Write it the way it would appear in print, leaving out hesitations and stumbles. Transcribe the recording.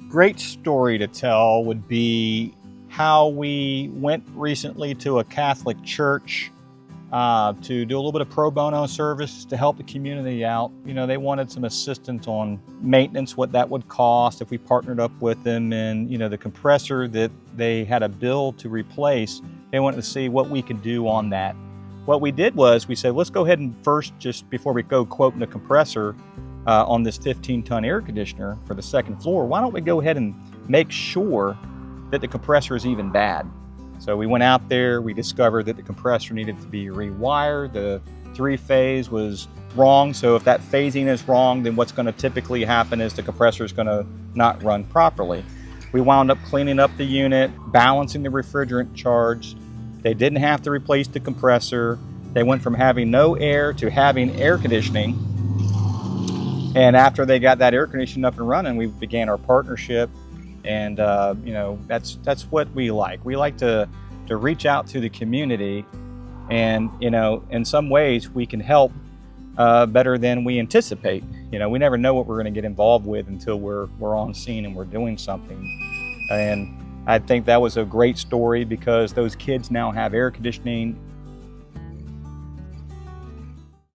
Great story to tell would be how we went recently to a Catholic church to do a little bit of pro bono service to help the community out. You know, they wanted some assistance on maintenance, what that would cost if we partnered up with them, and the compressor that they had a bill to replace, they wanted to see what we could do on that. What we did was we said, let's go ahead and first, just before we go quoting the compressor on this 15-ton air conditioner for the second floor, why don't we go ahead and make sure that the compressor is even bad? So we went out there, we discovered that the compressor needed to be rewired. The three-phase was wrong. So if that phasing is wrong, then what's going to typically happen is the compressor is going to not run properly. We wound up cleaning up the unit, balancing the refrigerant charge. They didn't have to replace the compressor. They went from having no air to having air conditioning. And after they got that air conditioning up and running, we began our partnership. And that's what we like. We like to reach out to the community, and in some ways we can help better than we anticipate. We never know what we're going to get involved with until we're on scene and we're doing something. And I think that was a great story because those kids now have air conditioning